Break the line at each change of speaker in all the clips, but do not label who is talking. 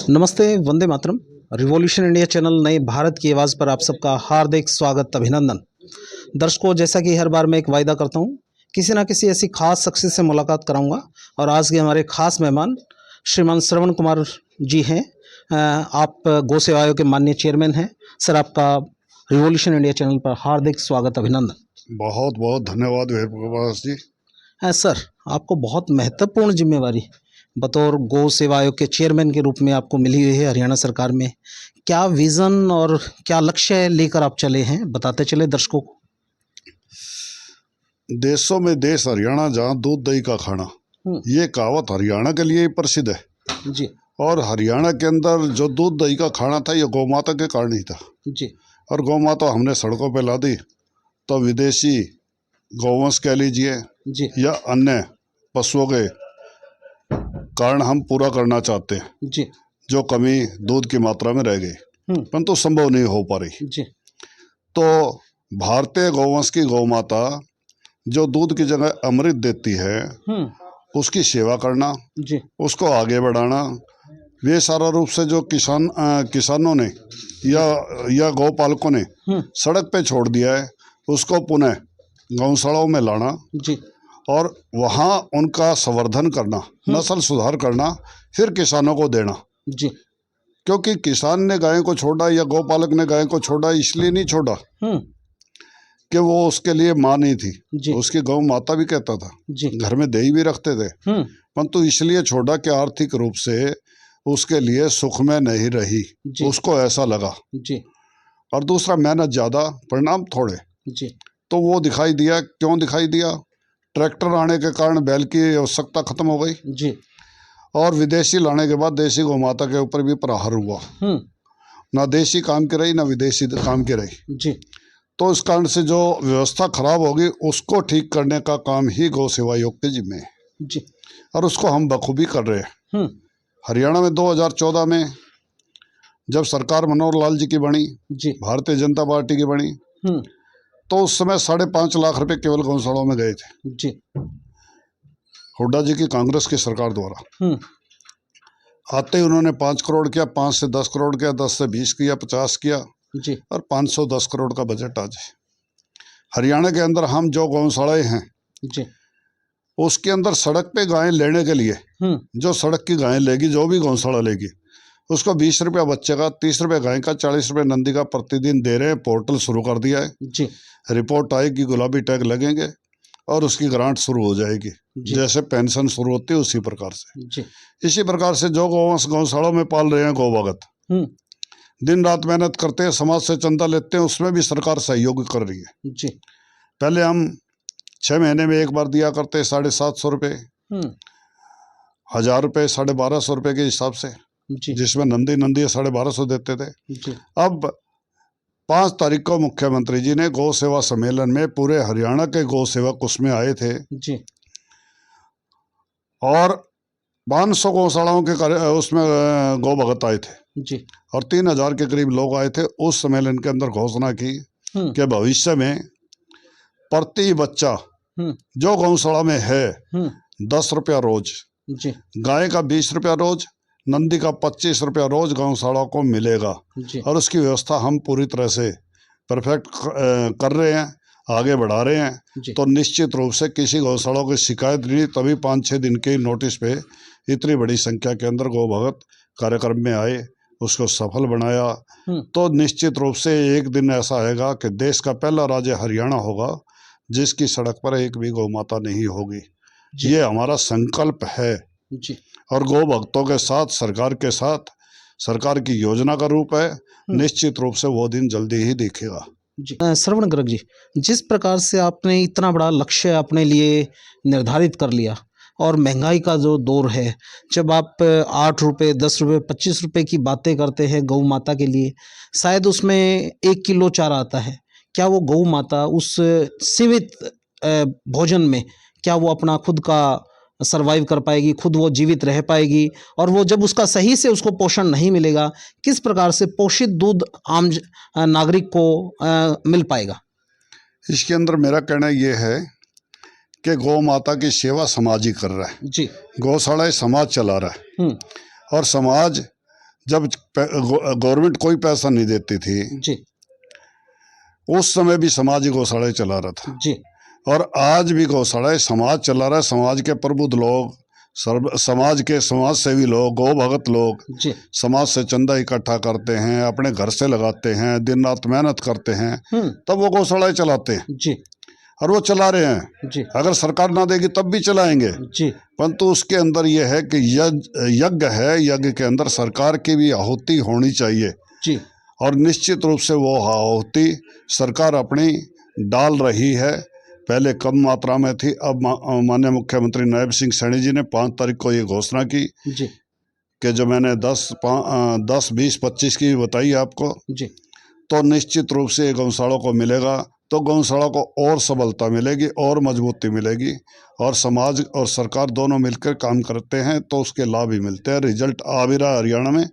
नमस्ते, Vande Mataram. Revolution India channel नए भारत की आवाज़ पर आप सबका हार्दिक स्वागत, अभिनंदन। दर्शकों, जैसा कि हर बार मैं एक वायदा करता हूँ, किसी ना किसी ऐसी खास शख्सियत से मुलाकात कराऊंगा और आज के हमारे खास मेहमान श्रीमान श्रवण कुमार जी हैं। आप गौ सेवा आयोग के माननीय चेयरमैन हैं। सर, आपका रिवॉल्यूशन इंडिया चैनल पर हार्दिक स्वागत, अभिनंदन।
बहुत बहुत धन्यवाद वेद प्रकाश जी।
सर, आपको बहुत महत्वपूर्ण जिम्मेवारी बतौर गौ सेवा आयोग के चेयरमैन के रूप में आपको मिली हुई है हरियाणा सरकार में। क्या विज़न और क्या लक्ष्य लेकर आप चले हैं, बताते चले दर्शकों को।
देशों में देश हरियाणा, जहाँ दूध दही का खाना, ये कहावत हरियाणा के लिए ही प्रसिद्ध है
जी
और हरियाणा के अंदर जो दूध दही का खाना था, ये गौ माता के कारण ही था।
जी
और गौ माता हमने सड़कों पे ला दी तो विदेशी गौवंश कह लीजिए
जी
या अन्य पशुओं के कारण हम पूरा करना चाहते हैं,
जी
जो कमी दूध की मात्रा में रह गई परंतु संभव नहीं हो पा रही।
जी
तो भारतीय गौवंश की गौ माता जो दूध की जगह अमृत देती है, उसकी सेवा करना,
जी
उसको आगे बढ़ाना, वे सारा रूप से जो किसानों ने या गौपालकों ने सड़क पे छोड़ दिया है, उसको पुनः गौशालाओं में लाना
जी
और वहाँ उनका संवर्धन करना, नस्ल सुधार करना, फिर किसानों को देना।
जी
क्योंकि किसान ने गाय को छोड़ा या गौपालक ने गाय को छोड़ा इसलिए नहीं छोड़ा कि वो उसके लिए माँ नहीं थी, उसकी गौ माता भी कहता था, घर में दही भी रखते थे, परंतु इसलिए छोड़ा कि आर्थिक रूप से उसके लिए सुख में नहीं रही, उसको ऐसा लगा। और दूसरा, मेहनत ज्यादा, परिणाम थोड़े। तो वो दिखाई दिया। क्यों दिखाई दिया? ट्रैक्टर आने के कारण बैल की आवश्यकता खत्म हो गई और विदेशी लाने के बाद देशी गौ माता के ऊपर भी प्रहार हुआ। ना देशी काम की रही, ना विदेशी काम की रही। तो इस कारण से जो व्यवस्था खराब होगी, उसको ठीक करने का काम ही गौ सेवा आयोग के जिम्मे है और उसको हम बखूबी कर रहे हैं। हरियाणा में 2014 में जब सरकार मनोहर लाल जी की बनी, भारतीय जनता पार्टी की बनी, तो उस समय 5.5 लाख रुपए केवल गौशालाओं में गए थे हुड्डा जी की कांग्रेस की सरकार द्वारा। आते ही उन्होंने 5 करोड़ किया, 5 से 10 करोड़ किया, 10 से 20 किया, 50 किया और 510 करोड़ का बजट आज है। हरियाणा के अंदर हम जो गौशालाएं हैं उसके अंदर सड़क पे गायें लेने के लिए जो सड़क की गायें लेगी, जो भी गौशाला लेगी, उसको 20 रुपया बच्चे का, 30 रुपये गाय का, 40 रुपये नंदी का प्रतिदिन दे रहे हैं। पोर्टल शुरू कर दिया है। रिपोर्ट आएगी, गुलाबी टैग लगेंगे और उसकी ग्रांट शुरू हो जाएगी। जैसे पेंशन शुरू होती है उसी प्रकार से। इसी प्रकार से जो गौशालों में पाल रहे हैं गौभगत, दिन रात मेहनत करते हैं, समाज से चंदा लेते हैं, उसमें भी सरकार सहयोग कर रही है। पहले हम 6 महीने में एक बार दिया करते 750 रुपये, 1000 रुपये, 1250 रुपये के हिसाब से, जिसमें नंदी 1250 देते थे। अब 5 तारीख को मुख्यमंत्री जी ने गौ सेवा सम्मेलन में पूरे हरियाणा के गौ सेवक उसमें आए थे और 500 गौशालाओं के उसमें गौ भगत आए थे और 3000 के करीब लोग आए थे। उस सम्मेलन के अंदर घोषणा की कि भविष्य में प्रति बच्चा जो गौशाला में है 10 रुपया रोज, गाय का 20 रुपया रोज, नंदी का 25 रुपया रोज गौशाला को मिलेगा और उसकी व्यवस्था हम पूरी तरह से परफेक्ट कर रहे हैं, आगे बढ़ा रहे हैं। तो निश्चित रूप से किसी गौशाला की शिकायत नहीं, तभी 5-6 दिन के नोटिस पे इतनी बड़ी संख्या के अंदर गौ भगत कार्यक्रम में आए, उसको सफल बनाया। तो निश्चित रूप से एक दिन ऐसा आएगा कि देश का पहला राज्य हरियाणा होगा जिसकी सड़क पर एक भी गौ माता नहीं होगी। ये हमारा संकल्प है और गौ भक्तों के साथ, सरकार के साथ, सरकार की योजना का रूप है। निश्चित रूप से वो दिन जल्दी ही दिखेगा।
श्रवण गर्ग जी, जिस प्रकार से आपने इतना बड़ा लक्ष्य अपने लिए निर्धारित कर लिया और महंगाई का जो दौर है, जब आप 8 रुपये, 10 रुपये, 25 रुपये की बातें करते हैं गौ माता के लिए, शायद उसमें 1 किलो चारा आता है। क्या वो गौ माता उस सीमित भोजन में क्या वो अपना खुद का सरवाइव कर पाएगी, खुद वो जीवित रह पाएगी? और वो जब उसका सही से उसको पोषण नहीं मिलेगा, किस प्रकार से पोषित दूध आम नागरिक को मिल पाएगा?
इसके अंदर मेरा कहना ये है कि गौ माता की सेवा समाज ही कर रहा है। गौशाला समाज चला रहा है और समाज जब गवर्नमेंट कोई पैसा नहीं देती थी
जी,
उस समय भी समाज ही गौशाला चला रहा था
जी,
और आज भी गौशाला समाज चला रहा है। समाज के प्रबुद्ध लोग, समाज के समाज सेवी लोग, गौ भगत लोग
जी,
समाज से चंदा इकट्ठा करते हैं, अपने घर से लगाते हैं, दिन रात मेहनत करते हैं, तब वो गौशाला चलाते हैं
जी,
और वो चला रहे हैं।
जी,
अगर सरकार ना देगी तब भी चलाएंगे,
जी,
परंतु उसके अंदर ये है कि यज्ञ है, यज्ञ के अंदर सरकार की भी आहुति होनी चाहिए
जी,
और निश्चित रूप से वो आहुति सरकार अपनी डाल रही है। पहले कम मात्रा में थी, अब माननीय मुख्यमंत्री नायब सिंह सैनी जी ने 5 तारीख को ये घोषणा की
जी,
कि जो मैंने 10, 20, 25 की बताई आपको,
जी,
तो निश्चित रूप से गौशालों को मिलेगा, तो गौशाला को और सबलता मिलेगी और मजबूती मिलेगी और समाज और सरकार दोनों मिलकर काम करते हैं तो उसके लाभ भी मिलते हैं। रिजल्ट आ भी रहा हरियाणा में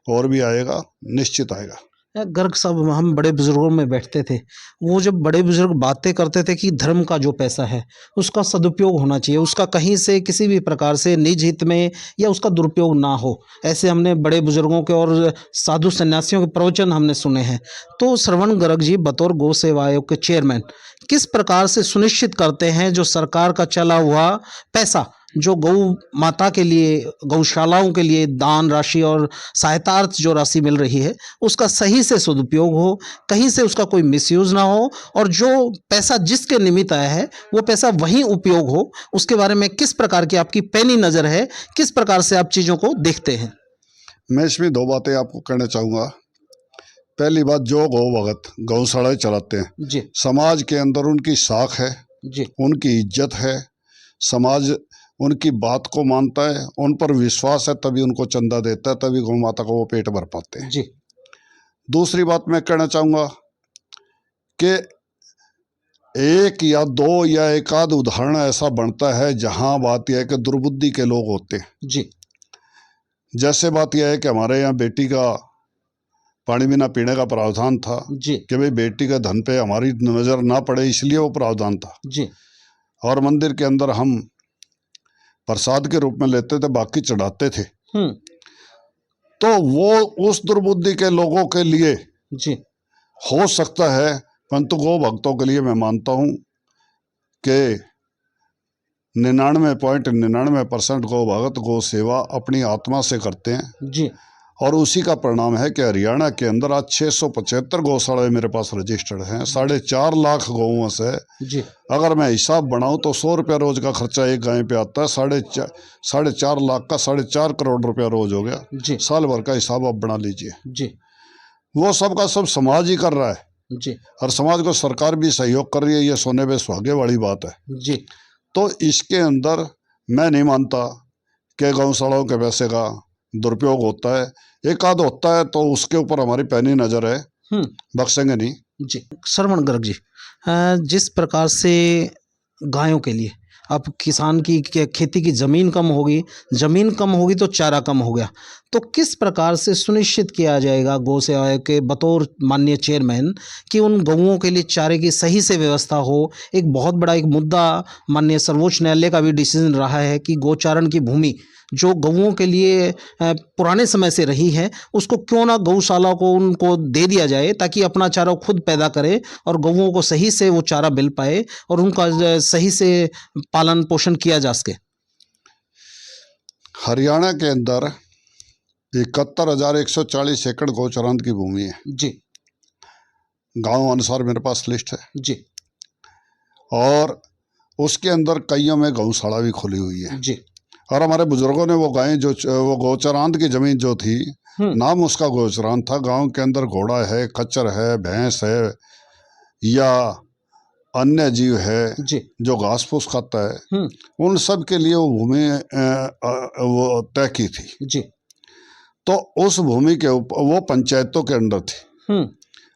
और भी आएगा, निश्चित आएगा।
गर्ग साहब, हम बड़े बुजुर्गों में बैठते थे, वो जब बड़े बुजुर्ग बातें करते थे कि धर्म का जो पैसा है उसका सदुपयोग होना चाहिए, उसका कहीं से किसी भी प्रकार से निज हित में या उसका दुरुपयोग ना हो, ऐसे हमने बड़े बुजुर्गों के और साधु सन्यासियों के प्रवचन हमने सुने हैं। तो श्रवण गर्ग जी बतौर गौ सेवा आयोग के चेयरमैन किस प्रकार से सुनिश्चित करते हैं जो सरकार का चला हुआ पैसा जो गौ माता के लिए, गौशालाओं के लिए दान राशि और सहायतार्थ जो राशि मिल रही है उसका सही से सदुपयोग हो, कहीं से उसका कोई मिसयूज ना हो और जो पैसा जिसके निमित्त आया है वो पैसा वहीं उपयोग हो, उसके बारे में किस प्रकार की आपकी पैनी नज़र है, किस प्रकार से आप चीज़ों को देखते हैं?
मैं इसमें 2 बातें आपको कहना चाहूँगा। पहली बात, जो गौ भगत गौशाला चलाते हैं,
जी,
समाज के अंदर उनकी साख है,
जी,
उनकी इज्जत है, समाज उनकी बात को मानता है, उन पर विश्वास है, तभी उनको चंदा देता है, तभी गौ माता को वो पेट भर पाते हैं।
जी,
दूसरी बात मैं कहना चाहूँगा कि एक या 2 या एक आध उदाहरण ऐसा बनता है जहाँ बात यह है कि दुर्बुद्धि के लोग होते हैं।
जी,
जैसे बात यह है कि हमारे यहाँ बेटी का पानी बिना पीने का प्रावधान था
जी,
कि भाई बेटी का धन पे हमारी नज़र ना पड़े, इसलिए वो प्रावधान था
जी,
और मंदिर के अंदर हम प्रसाद के रूप में लेते थे, बाकी चढ़ाते थे। तो वो उस दुर्बुद्धि के लोगों के लिए
जी,
हो सकता है, परंतु गौ भक्तों के लिए मैं मानता हूँ कि 99.99% गौ भगत गौ सेवा अपनी आत्मा से करते हैं
जी,
और उसी का परिणाम है कि हरियाणा के अंदर आज 675 गौशालाएं मेरे पास रजिस्टर्ड हैं। 4.5 लाख गौओं से
जी,
अगर मैं हिसाब बनाऊं तो 100 रुपया रोज का खर्चा एक गाय पे आता है। 4.5 लाख का 4.5 करोड़ रुपया रोज हो गया।
जी,
साल भर का हिसाब आप बना लीजिए।
जी,
वो सब का सब समाज ही कर रहा है
जी,
और समाज को सरकार भी सहयोग कर रही है। ये सोने पे सुहागे वाली बात है।
जी,
तो इसके अंदर मैं नहीं मानता कि गौशालाओं के पैसे का दुरुपयोग होता है। एक आध होता है तो उसके ऊपर हमारी पैनी नज़र है, बख्शेंगे नहीं।
जी, श्रवण गर्ग जी, जिस प्रकार से गायों के लिए अब किसान की खेती की ज़मीन कम होगी, ज़मीन कम होगी तो चारा कम हो गया, तो किस प्रकार से सुनिश्चित किया जाएगा गौ सेवा आयोग के बतौर माननीय चेयरमैन कि उन गौओं के लिए चारे की सही से व्यवस्था हो? एक बहुत बड़ा एक मुद्दा माननीय सर्वोच्च न्यायालय का भी डिसीजन रहा है कि गौचारण की भूमि जो गौओं के लिए पुराने समय से रही है उसको क्यों ना गौशाला को उनको दे दिया जाए ताकि अपना चारा खुद पैदा करे और गौओं को सही से वो चारा मिल पाए और उनका सही से पालन पोषण किया जा सके।
हरियाणा के अंदर 71,140 एकड़ गौचरांत की भूमि है
जी,
गांव अनुसार मेरे पास लिस्ट है
जी,
और उसके अंदर कईयों में गौशाला भी खुली हुई है
जी,
और हमारे बुजुर्गों ने वो गायें जो वो गौचरांत की जमीन जो थी, नाम उसका गौचरांत था। गांव के अंदर घोड़ा है, खच्चर है, भैंस है या अन्य जीव है
जी,
जो घास फूस खाता है, उन सब के लिए वो भूमि वो तय की थी।
जी,
तो उस भूमि के ऊपर वो पंचायतों के अंदर थी।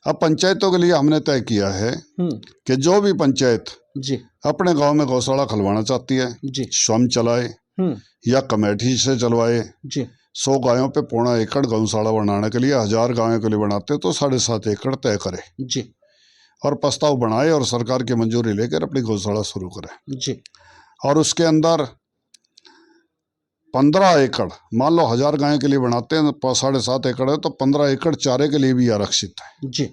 अब पंचायतों के लिए हमने तय किया है कि जो भी पंचायत
जी,
अपने गांव में गौशाला खुलवाना चाहती है,
जी,
स्वयं चलाए या कमेटी से चलवाए।
जी,
100 गायों पे 0.25 एकड़ गौशाला बनाने के लिए 1000 गायों के लिए बनाते तो 7.5 एकड़ तय करे
जी,
और प्रस्ताव बनाए और सरकार की मंजूरी लेकर अपनी गौशाला शुरू करे।
जी,
और उसके अंदर 15 एकड़, मान लो 1000 गाय के लिए बनाते हैं, 7.5 एकड़ है, तो 15 एकड़ चारे के लिए भी आरक्षित है
जी।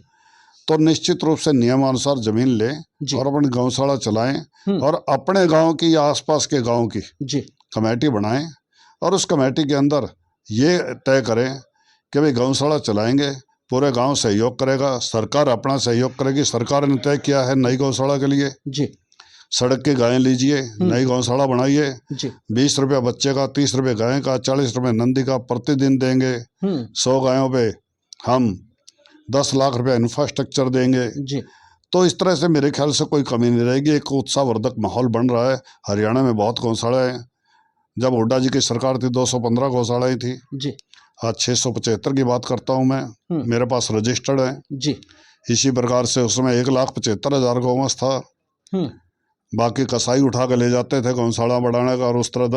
तो निश्चित रूप से नियमानुसार जमीन लें और अपनी गौशाला चलाएं और अपने गांव की या आसपास के गांव की
जी
कमेटी बनाएं और उस कमेटी के अंदर ये तय करें कि भाई गौशाला चलाएंगे, पूरे गांव सहयोग करेगा, सरकार अपना सहयोग करेगी। सरकार ने तय किया है नई गौशाला के लिए
जी
सड़क की गायें लीजिए, नई गौशाला बनाइए, 20 रुपया बच्चे का, 30 रुपये गाय का, 40 रुपये नंदी का प्रतिदिन देंगे। 100 गायों पे हम 10 लाख रुपया इंफ्रास्ट्रक्चर देंगे
जी।
तो इस तरह से मेरे ख्याल से कोई कमी नहीं रहेगी। एक उत्साहवर्धक माहौल बन रहा है। हरियाणा में बहुत गौशाला है। जब हुड्डा जी की सरकार थी 215 गौशालाएं थी
जी।
आज 675 की बात करता हूँ मैं, मेरे पास रजिस्टर्ड है
जी।
इसी प्रकार से उसमें 1,75,000 गौवंश था। बाकी कसाई उठा के ले जाते थे गौशाला बढ़ाने का और उस तरह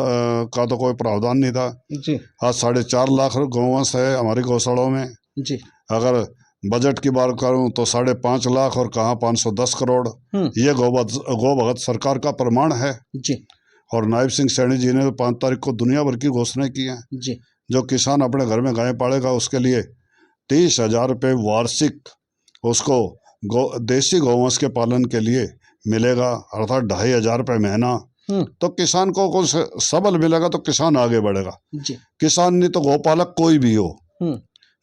का तो कोई प्रावधान नहीं था
जी।
आज 4.5 लाख गौवंश है हमारी गौशालाओं में
जी।
अगर बजट की बात करूं तो 5.5 लाख और कहाँ 510 करोड़ ये गौ भगत सरकार का प्रमाण है
जी।
और नायब सिंह सैनी जी ने 5 तारीख को दुनिया भर की घोषणाएं की हैं
जी।
जो किसान अपने घर में गाय पालेगा उसके लिए 30,000 रुपये वार्षिक उसको देसी गौवंश के पालन के लिए मिलेगा, अर्थात 2,500 रुपये महीना। तो किसान को कुछ सबल मिलेगा तो किसान आगे बढ़ेगा। किसान नहीं तो गौपालक कोई भी हो,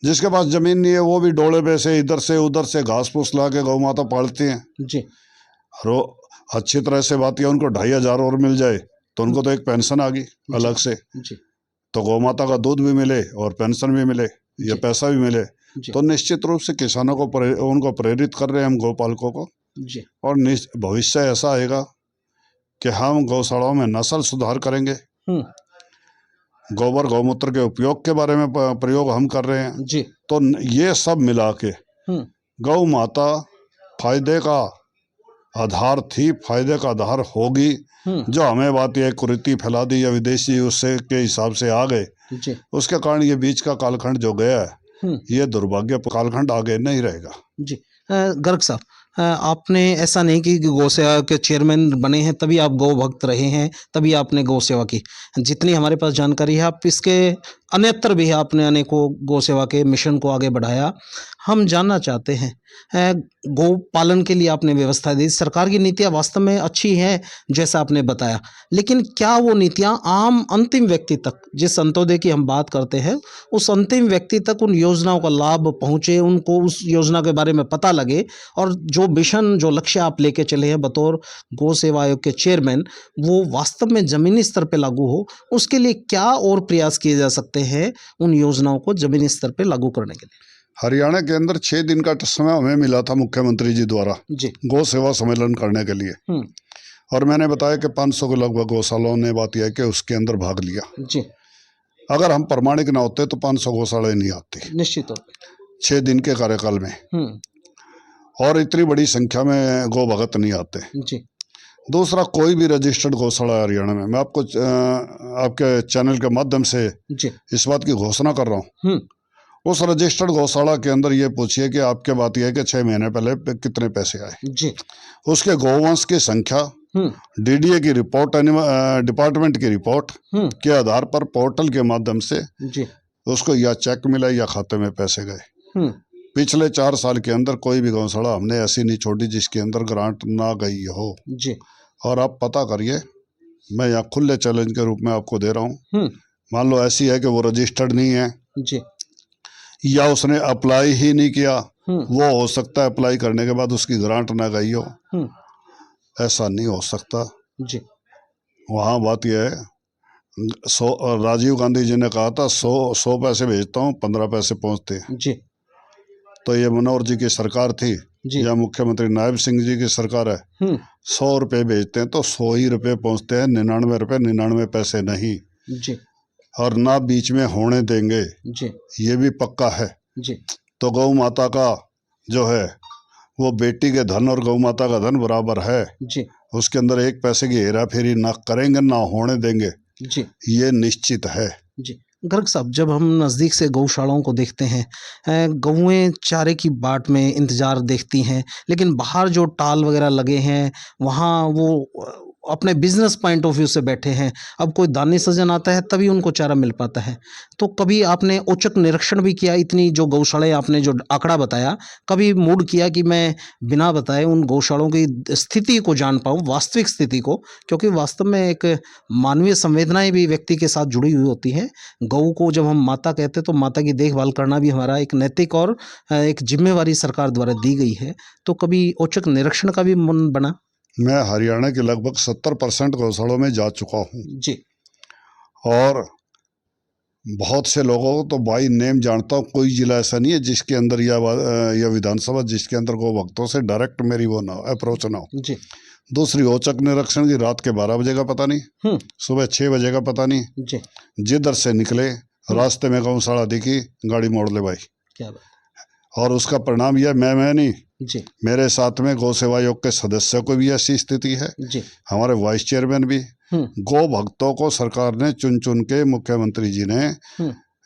जिसके पास जमीन नहीं है वो भी डोले पे से इधर से उधर से घास फूस ला के गौ माता पालती हैं जी। और अच्छी तरह से बात यह उनको 2,500 और मिल जाए तो उनको तो एक पेंशन आ गई अलग से जी। तो गौ माता का दूध भी मिले और पेंशन भी मिले, ये पैसा भी मिले तो निश्चित रूप से किसानों को उनको प्रेरित कर रहे हैं हम गौपालकों को जी। और भविष्य ऐसा आएगा कि हम गौशालाओं में नस्ल सुधार करेंगे। गोबर गौमूत्र के उपयोग के बारे में प्रयोग हम कर रहे हैं जी। तो ये सब मिला के गौ माता फायदे का आधार थी, फायदे का आधार होगी। जो हमें बात यह कुरीति फैला दी या विदेशी उससे के हिसाब से आ गए जी। उसके कारण ये बीच का कालखंड जो गया है ये दुर्भाग्य कालखंड आगे नहीं रहेगा
जी। गर्ग साहब, आपने ऐसा नहीं कि गौ सेवा के चेयरमैन बने हैं तभी आप गौ भक्त रहे हैं, तभी आपने गौ सेवा की। जितनी हमारे पास जानकारी है आप इसके अन्यत्र भी आपने अनेकों गौ सेवा के मिशन को आगे बढ़ाया। हम जानना चाहते हैं गौ पालन के लिए आपने व्यवस्था दी, सरकार की नीतियाँ वास्तव में अच्छी हैं जैसा आपने बताया, लेकिन क्या वो नीतियाँ आम अंतिम व्यक्ति तक, जिस अंत्योदय की हम बात करते हैं उस अंतिम व्यक्ति तक उन योजनाओं का लाभ पहुँचे, उनको उस योजना के बारे में पता लगे और जो मिशन जो लक्ष्य आप लेके चले हैं बतौर गौ सेवा आयोग के चेयरमैन वो वास्तव में जमीनी स्तर पे लागू हो, उसके लिए क्या और प्रयास किए जा सकते हैं उन योजनाओं को जमीनी स्तर पे लागू करने के लिए?
हरियाणा के अंदर 6 दिन का समय हमें मिला था मुख्यमंत्री जी द्वारा जी। गौ सेवा सम्मेलन करने के लिए और मैंने बताया कि 500 के लगभग गौशालाओं ने बात यह कि उसके अंदर भाग लिया जी। अगर हम प्रमाणिक ना होते तो 500 गौशालाएं नहीं आती निश्चित तौर पे 6 दिन के कार्यकाल में और इतनी बड़ी संख्या में गौ भगत नहीं आते जी। दूसरा, कोई भी रजिस्टर्ड गौशाला हरियाणा में, मैं आपको आपके चैनल के माध्यम से जी। इस बात की घोषणा कर रहा हूँ, उस रजिस्टर्ड गौशाला के अंदर ये पूछिए कि आपके बात यह है कि 6 महीने पहले कितने पैसे आए जी। उसके गौवंश की संख्या डीडीए की रिपोर्ट, डिपार्टमेंट की रिपोर्ट के आधार पर पोर्टल के माध्यम से जी। उसको या चेक मिला या खाते में पैसे गए। पिछले 4 साल के अंदर कोई भी गौशाला हमने ऐसी नहीं छोड़ी जिसके अंदर ग्रांट ना गई हो जी। और आप पता करिए, मैं यहाँ खुले चैलेंज के रूप में आपको दे रहा हूँ, मान लो ऐसी है कि वो रजिस्टर्ड नहीं है जी। या उसने अप्लाई ही नहीं किया, वो हो सकता है अप्लाई करने के बाद उसकी ग्रांट ना गई हो, ऐसा नहीं हो सकता जी। वहाँ बात यह है, राजीव गांधी जी ने कहा था 100 पैसे भेजता हूँ 15 पैसे पहुँचते हैं जी। तो ये मनोहर जी की सरकार थी या मुख्यमंत्री नायब सिंह जी की सरकार है, 100 रुपये भेजते हैं तो 100 ही रुपये पहुँचते हैं, 99 रुपये 99 पैसे नहीं जी। और ना बीच में होने देंगे जी। ये भी पक्का है जी। तो गौ माता का जो है वो बेटी के धन और गौ माता का धन बराबर है जी। उसके अंदर 1 पैसे की हेरा फेरी ना करेंगे ना होने देंगे जी। ये निश्चित है जी।
गर्ग साहब, जब हम नज़दीक से गौशालाओं को देखते हैं, गौएं चारे की बाट में इंतज़ार देखती हैं, लेकिन बाहर जो टाल वगैरह लगे हैं वहाँ वो अपने बिजनेस पॉइंट ऑफ व्यू से बैठे हैं, अब कोई दानी सजन आता है तभी उनको चारा मिल पाता है। तो कभी आपने औचक निरीक्षण भी किया, इतनी जो गौशालाएं आपने जो आंकड़ा बताया, कभी मूड किया कि मैं बिना बताए उन गौशालाओं की स्थिति को जान पाऊँ, वास्तविक स्थिति को, क्योंकि वास्तव में एक मानवीय संवेदनाएं भी व्यक्ति के साथ जुड़ी हुई होती हैं। गऊ को जब हम माता कहते हैं तो माता की देखभाल करना भी हमारा एक नैतिक और एक जिम्मेवारी सरकार द्वारा दी गई है। तो कभी औचक निरीक्षण का भी मन बना?
मैं हरियाणा के लगभग 70% गौशालों में जा चुका हूँ
जी।
और बहुत से लोगों को तो बाई नेम जानता हूँ। कोई जिला ऐसा नहीं है जिसके अंदर या विधानसभा जिसके अंदर गौ भक्तों से डायरेक्ट मेरी वो ना अप्रोच ना हो।
जी।
दूसरी औचक निरीक्षण की रात के 12 बजे का पता नहीं, सुबह 6 बजे का पता नहीं,
जी।
जिधर से निकले रास्ते में गौशाला दिखी, गाड़ी मोड़ ले भाई।
क्या बात।
और उसका परिणाम यह मैं नहीं
जी।
मेरे साथ में गौ सेवा आयोग के सदस्यों को भी ऐसी स्थिति है।
जी।
हमारे वाइस चेयरमैन भी। गौ भक्तों को सरकार ने चुन चुन के, मुख्यमंत्री जी ने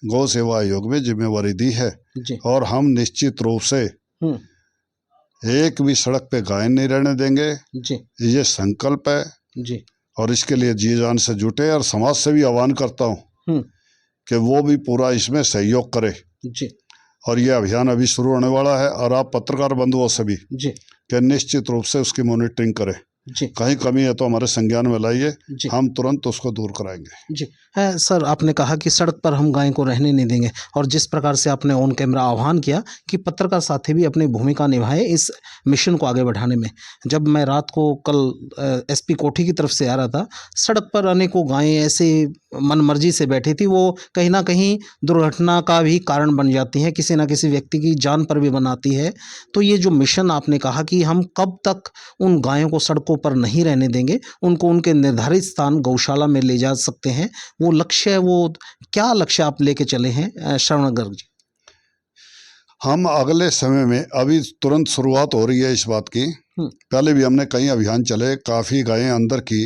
गौ सेवा आयोग में जिम्मेवारी दी है।
जी।
और हम निश्चित रूप से एक भी सड़क पे गाय नहीं रहने देंगे।
जी।
ये संकल्प है।
जी।
और इसके लिए जी जान से जुटे, और समाज से भी आह्वान करता हूँ कि वो भी पूरा इसमें सहयोग करे।
जी।
और ये अभियान अभी शुरू होने वाला है, और आप पत्रकार बंधुओं से भी कि निश्चित रूप से उसकी मॉनिटरिंग करें।
जी।
कहीं कमी है तो हमारे संज्ञान में लाइए, हम तुरंत उसको दूर कराएंगे।
जी। सर, आपने कहा कि सड़क पर हम गाय को रहने नहीं देंगे, और जिस प्रकार से आपने ऑन कैमरा आह्वान किया कि पत्रकार साथी भी अपनी भूमिका निभाए इस मिशन को आगे बढ़ाने में। जब मैं रात को कल एसपी कोठी की तरफ से आ रहा था, सड़क पर अनेकों गायें ऐसे मनमर्जी से बैठी थी, वो कहीं ना कहीं दुर्घटना का भी कारण बन जाती हैं, किसी ना किसी व्यक्ति की जान पर भी बनाती है। तो ये जो मिशन आपने कहा कि हम कब तक उन गायों को सड़कों पर नहीं रहने देंगे, उनको उनके निर्धारित स्थान गौशाला में ले जा सकते हैं, वो लक्ष्य है, वो क्या लक्ष्य आप लेके चले हैं शरण गर्ग जी?
हम अगले समय में, अभी तुरंत शुरुआत हो रही है इस बात की, पहले भी हमने कई अभियान चले, काफ़ी गायें अंदर की।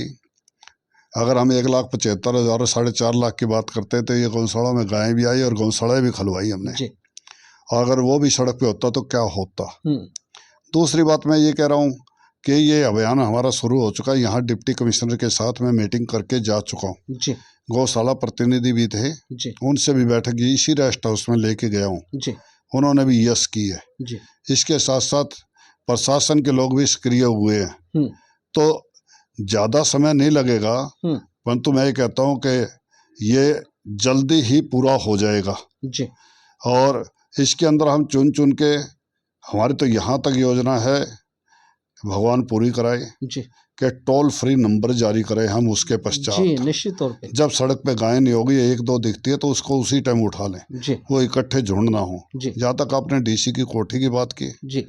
अगर हम 1,75,000 4.5 लाख की बात करते तो ये गौशाला में गायें भी आई और गौशाला भी खुलवाई हमने जी। और अगर वो भी सड़क पे होता तो क्या होता। दूसरी बात मैं ये कह रहा हूँ कि ये अभियान हमारा शुरू हो चुका है। यहाँ डिप्टी कमिश्नर के साथ मैं मीटिंग करके जा चुका हूँ। गौशाला प्रतिनिधि भी थे, उनसे भी बैठक की, इसी रेस्ट हाउस में लेके गया हूँ। उन्होंने भी यस की है। इसके साथ साथ प्रशासन के लोग भी सक्रिय हुए हैं। तो ज़्यादा समय नहीं लगेगा, परंतु मैं ये कहता हूँ कि ये जल्दी ही पूरा हो जाएगा जी। और इसके अंदर हम चुन चुन के, हमारी तो यहाँ तक योजना है, भगवान पूरी कराए जी, कि टोल फ्री नंबर जारी करें हम उसके पश्चात जी, निश्चित तौर पे जब सड़क पे गाय नहीं होगी, 1-2 दिखती है तो उसको उसी टाइम उठा लें जी। वो इकट्ठे झुंड ना हो। जहाँ तक आपने डीसी की कोठी की बात की जी,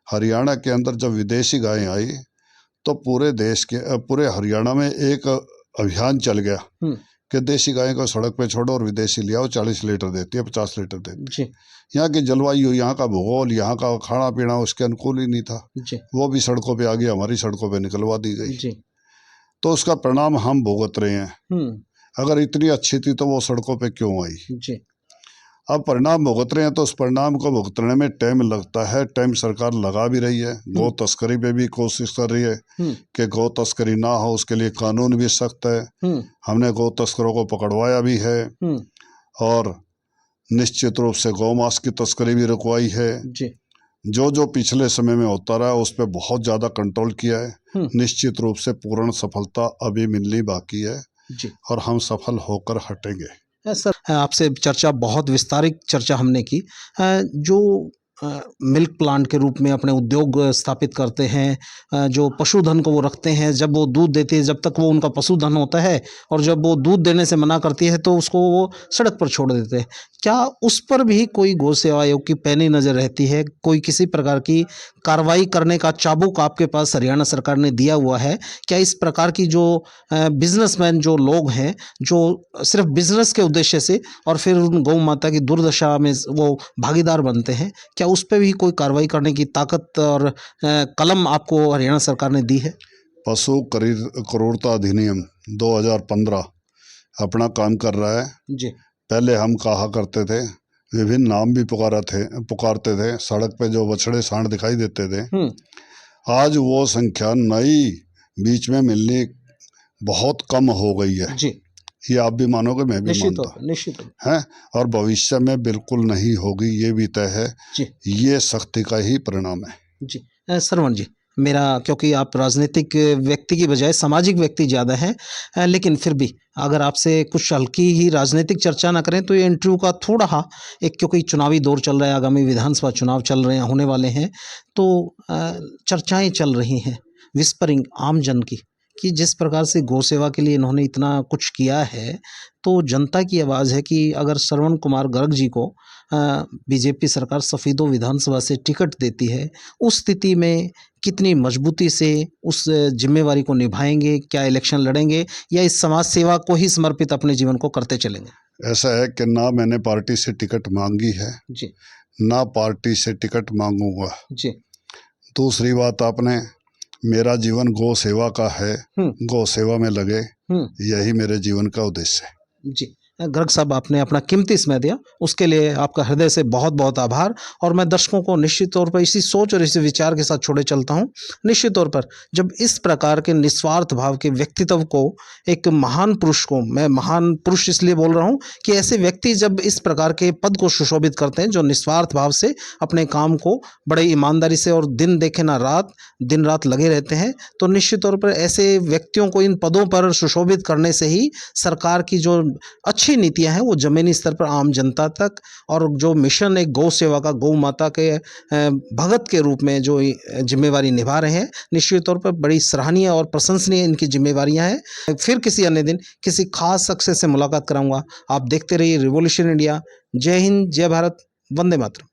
हरियाणा के अंदर जब विदेशी गायें आई तो पूरे देश के, पूरे हरियाणा में एक अभियान चल गया कि देशी गाय को सड़क पे छोड़ो और विदेशी ले आओ। 40 लीटर देती है, 50 लीटर देती है। यहाँ की जलवायु, यहाँ का भूगोल, यहाँ का खाना पीना उसके अनुकूल ही नहीं था, वो भी सड़कों पे आ गई, हमारी सड़कों पे निकलवा दी गई। तो उसका परिणाम हम भुगत रहे हैं। अगर इतनी अच्छी थी तो वो सड़कों पे क्यों आई? अब परिणाम भुगत रहे हैं तो उस परिणाम को भुगतने में टाइम लगता है। टाइम सरकार लगा भी रही है, गौ तस्करी पे भी कोशिश कर रही है कि गौ तस्करी ना हो, उसके लिए कानून भी सख्त है। हमने गौ तस्करों को पकड़वाया भी है और निश्चित रूप से गौ मांस की तस्करी भी रुकवाई है। जो जो पिछले समय में होता रहा उस पर बहुत ज़्यादा कंट्रोल किया है। निश्चित रूप से पूर्ण सफलता अभी मिलनी बाकी है और हम सफल होकर हटेंगे।
सर, आपसे चर्चा, बहुत विस्तारित चर्चा हमने की। जो मिल्क प्लांट के रूप में अपने उद्योग स्थापित करते हैं, जो पशुधन को वो रखते हैं, जब वो दूध देती है जब तक वो उनका पशुधन होता है, और जब वो दूध देने से मना करती है तो उसको वो सड़क पर छोड़ देते हैं, क्या उस पर भी कोई गौ सेवा आयोग की पैनी नज़र रहती है? कोई किसी प्रकार की कार्रवाई करने का चाबुक आपके पास हरियाणा सरकार ने दिया हुआ है क्या? इस प्रकार की जो बिजनेसमैन जो लोग हैं, जो सिर्फ बिजनेस के उद्देश्य से और फिर उन गौ माता की दुर्दशा में वो भागीदार बनते हैं, क्या उस पर भी कोई कार्रवाई करने की ताकत और कलम आपको हरियाणा सरकार ने दी है?
पशु क्रूरता अधिनियम 2015 अपना काम कर रहा है जी। पहले हम कहा करते थे, विभिन्न नाम भी पुकारते थे, सड़क पे जो बछड़े सांड दिखाई देते थे, आज वो संख्या नई बीच में मिलनी बहुत कम हो गई है
जी,
ये आप भी मानोगे, मैं भी
निश्चित
मानता हूँ,
निश्चित
हैं, और भविष्य में बिल्कुल नहीं होगी, ये भी तय है।
जी
ये शक्ति का ही परिणाम है।
जी। श्रवण जी, मेरा, क्योंकि आप राजनीतिक व्यक्ति की बजाय सामाजिक व्यक्ति ज़्यादा हैं, लेकिन फिर भी अगर आपसे कुछ हल्की ही राजनीतिक चर्चा ना करें तो ये इंटरव्यू का थोड़ा हाँ, एक क्योंकि चुनावी दौर चल रहा है, आगामी विधानसभा चुनाव चल रहे हैं, होने वाले हैं, तो चर्चाएं चल रही हैं विस्परिंग आम जन की, कि जिस प्रकार से गौ सेवा के लिए इन्होंने इतना कुछ किया है, तो जनता की आवाज़ है कि अगर श्रवण कुमार गर्ग जी को बीजेपी सरकार सफीदो विधानसभा से टिकट देती है, उस स्थिति में कितनी मजबूती से उस जिम्मेवारी को निभाएंगे, क्या इलेक्शन लड़ेंगे या इस समाज सेवा को ही समर्पित अपने जीवन को करते चलेंगे?
ऐसा है कि ना मैंने पार्टी से टिकट मांगी है
जी,
ना पार्टी से टिकट मांगूंगा।
जी,
दूसरी बात, आपने, मेरा जीवन गौ सेवा का है, गौ सेवा में लगे, यही मेरे जीवन का उद्देश्य है।
जी। गर्ग साहब, आपने अपना कीमती समय दिया, उसके लिए आपका हृदय से बहुत बहुत आभार। और मैं दर्शकों को निश्चित तौर पर इसी सोच और इसी विचार के साथ छोड़े चलता हूँ। निश्चित तौर पर जब इस प्रकार के निस्वार्थ भाव के व्यक्तित्व को, एक महान पुरुष को, मैं महान पुरुष इसलिए बोल रहा हूँ कि ऐसे व्यक्ति जब इस प्रकार के पद को सुशोभित करते हैं, जो निस्वार्थ भाव से अपने काम को बड़े ईमानदारी से और दिन देखे ना रात, दिन रात लगे रहते हैं, तो निश्चित तौर पर ऐसे व्यक्तियों को इन पदों पर सुशोभित करने से ही सरकार की जो अच्छी नीतियां हैं वो जमीनी स्तर पर आम जनता तक, और जो मिशन एक गौ सेवा का, गौ माता के भगत के रूप में जो जिम्मेवारी निभा रहे हैं, निश्चित तौर पर बड़ी सराहनीय और प्रशंसनीय इनकी जिम्मेवारियां हैं। फिर किसी अन्य दिन किसी खास शख्स से मुलाकात कराऊंगा। आप देखते रहिए रिवॉल्यूशन इंडिया। जय हिंद, जय भारत, वंदे मातरम।